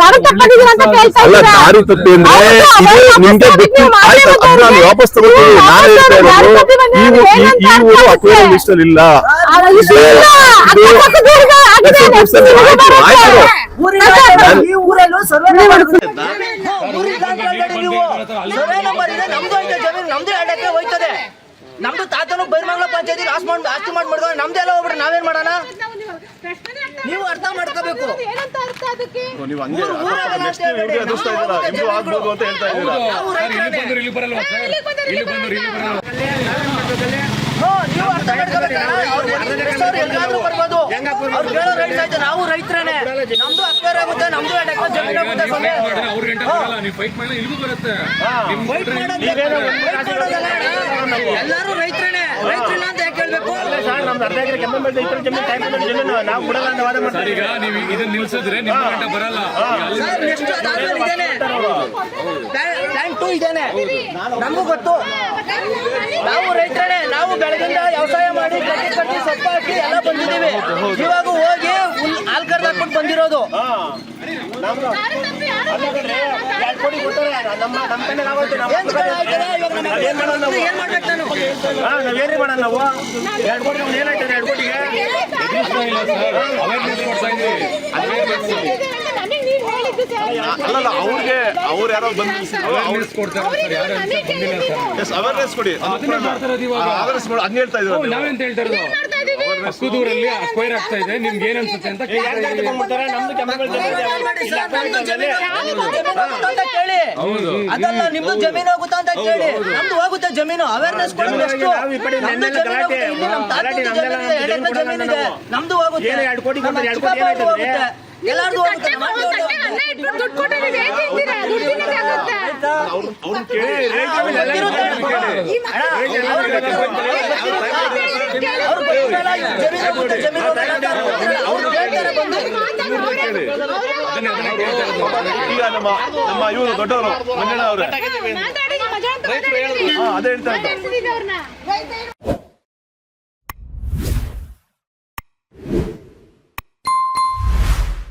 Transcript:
ದಾರಿ ತಪ್ಪಿದ್ದೀರಾ ಅಂತ ಕೇಳ್ತಾ ಅಲ್ಲ ಇದ್ದೀರಾ? ದಾರಿ ತಪ್ಪಿ ಅಂದ್ರೆ ನಿಮ್ಗೆ ಗೊತ್ತು ಆಯ್ತು ಅದನ್ನ ವಾಪಸ್ ತಗೋತೀವಿ. ನಾನು ಹೇಳ್ತಾ ಇರೋದು ಈ ಊರು ಅಕ್ವೇರಿಯಂ ಲಿಸ್ಟ್ ಅಲ್ಲಿ ಇಲ್ಲ. ನಮ್ದು ತಾತನು ಬೈರ್ಮಂಗ್ಲ ಪಂಚಾಯತಿ ಆಸ್ತಿ ಮಾಡ್ಬಿಡ್ದ ನಮ್ದೆಲ್ಲ ಹೋಗ್ಬಿಟ್ರೆ ನಾವೇನ್ ಮಾಡೋಣ? ನೀವು ಅರ್ಥ ಮಾಡ್ಕೋಬೇಕು. ನಾವು ರೈತರೇನೆ, ನಮ್ದು ಅಕ್ವೇರ್ ಆಗುತ್ತೆ, ನಮ್ದು ಜಮೀನು ಆಗುತ್ತೆ. ಎಲ್ಲರೂ ರೈತರೇನೆ, ರೈತರಿಲ್ಲ ಅಂತ ಯಾಕೆ ಹೇಳ್ಬೇಕು? ನಮ್ದು ಅರ್ಧ ಎಕರೆ ಕೆಮ್ಮೆ ಜಮೀನು ನಾವು ಬಿಡಲ್ಲ ಅಂತ ವಾದ ಮಾಡ್ತಾರೆ. ಈಗ ನೀವು ಇದನ್ನ ನಿಲ್ಸಿದ್ರೆ ನಿಮ್ಮ ಗಂಟೆ ಬರಲ್ಲ. ನೆಕ್ಸ್ಟ್ ಅದಾದ್ಮೇಲೆ ಇದೇನೆ ಪ್ಲಾನ್ 2 ಇದೇನೆ. ನಮಗೂ ಗೊತ್ತು, ನಾವು ರೈತರೇನೆ, ನಾವು ಬೆಳಗಿಂದ ವ್ಯವಸಾಯ ಮಾಡಿ ಕಟ್ಟಿ ಸೊಪ್ಪು ಹಾಕಿ ಎಲ್ಲ ಬಂದಿದ್ದೀವಿ. ಇವಾಗ ಹೋಗಿ ಹಾಲ್ ಕರ್ದಾಕ್ಬಿಟ್ಟು ಬಂದಿರೋದು. ಏನ್ ಮಾಡ್ಬೇಕು ನಾನು? ನಾವೇನೇ ಮಾಡೋಣ ನಾವು? 2 ಕೋಟಿ ಏನಾಯ್ತದೆ? 2 ಕೋಟಿಗೆ ಅಲ್ಲಲ್ಲ ಅವ್ರಿಗೆ ಅವ್ರು ಯಾರೋ ಬಂದು ಅವೇರ್ನೆಸ್ ಕೊಡಿ. ಅವೇರ್ನೆಸ್ ಮಾಡಿ ಹಂಗೆ ಹೇಳ್ತಾ ಇದ್ರು. ನಾವೆಂತ ಹೇಳ್ತಾ ಇರೋದು? ಹಕ್ಕುದೂರಲ್ಲಿ ಅಕ್ವೈರ್ ಆಗ್ತಾ ಇದೆ, ನಿಮ್ಗೆ ಏನ್ ಅನ್ಸುತ್ತೆ ಅಂತ ಕೇಳಿ. ಅದಲ್ಲ, ನಿಮ್ದು ಜಮೀನು ಹೋಗುತ್ತಾ ಅಂತ ಕೇಳಿ. ನಮ್ದು ಹೋಗುತ್ತೆ ಜಮೀನು. ಅವೇರ್ನೆಸ್ ಕೊಡಿ. ನಮ್ದು ಹೋಗುತ್ತೆ, ಎಲ್ಲಾರ್ದು ಹೋಗುತ್ತೆ. ಈಗ ನಮ್ಮ ಇವರು ದೊಡ್ಡವರು ಮಂಜಣ್ಣ ಅವ್ರೆ ಅದೇ ಹೇಳ್ತಾ ಇದ್ದಾರೆ.